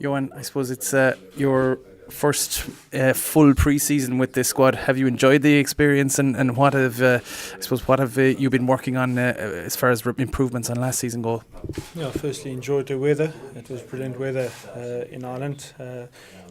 Johann, I suppose it's your first full pre-season with this squad. Have you enjoyed the experience, and what have you been working on as far as improvements on last season go? Yeah, firstly enjoyed the weather. It was brilliant weather in Ireland.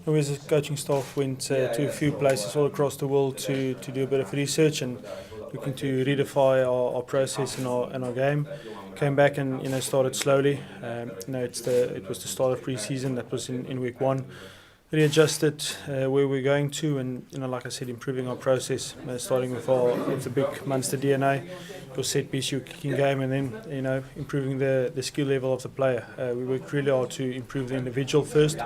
We as a coaching staff went to a few places all across the world to do a bit of research and looking to redefine our process and our game. Came back and started slowly. It was the start of pre-season. That was in week one. Readjusted where we're going to, and like I said, improving our process, starting with the big Munster DNA, your set piece, your kicking game, and then improving the skill level of the player. We worked really hard to improve the individual first,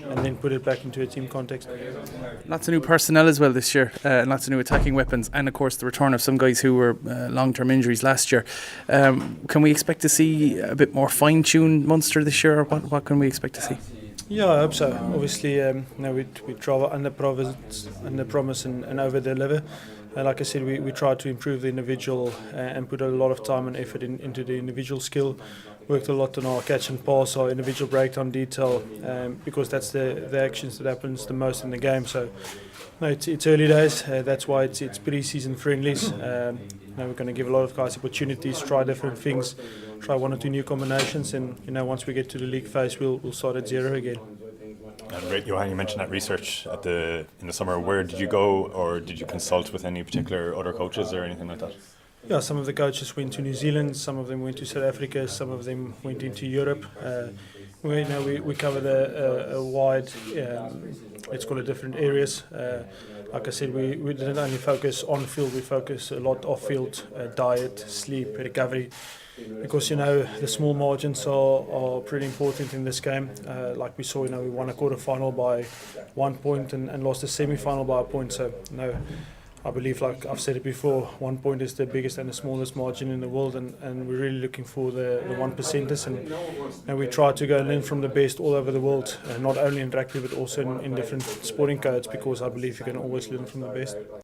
and then put it back into a team context. Lots of new personnel as well this year, and lots of new attacking weapons, and of course the return of some guys who were long-term injuries last year. Can we expect to see a bit more fine-tuned Munster this year, or what can we expect to see? Yeah, I hope so. Obviously, we try under promise and over deliver. Like I said, we try to improve the individual and put a lot of time and effort into the individual skill. Worked a lot on our catch and pass, our individual breakdown detail, because that's the actions that happens the most in the game. So, it's early days. That's why it's pre-season friendlies. We're going to give a lot of guys opportunities, try different things, try one or two new combinations, and once we get to the league phase, we'll start at zero again. Great, Johan, you mentioned that research in the summer. Where did you go, or did you consult with any particular other coaches or anything like that? Yeah, some of the coaches went to New Zealand, some of them went to South Africa, some of them went into Europe. We covered a wide, let's call it different areas. Like I said, we didn't only focus on field, we focus a lot off field, diet, sleep, recovery. Because the small margins are pretty important in this game. Like we saw, we won a quarter final by 1 point and lost a semi-final by a point. So I believe, like I've said it before, 1 point is the biggest and the smallest margin in the world, and we're really looking for the 1%ers, and we try to go and learn from the best all over the world, not only in rugby but also in different sporting codes, because I believe you can always learn from the best.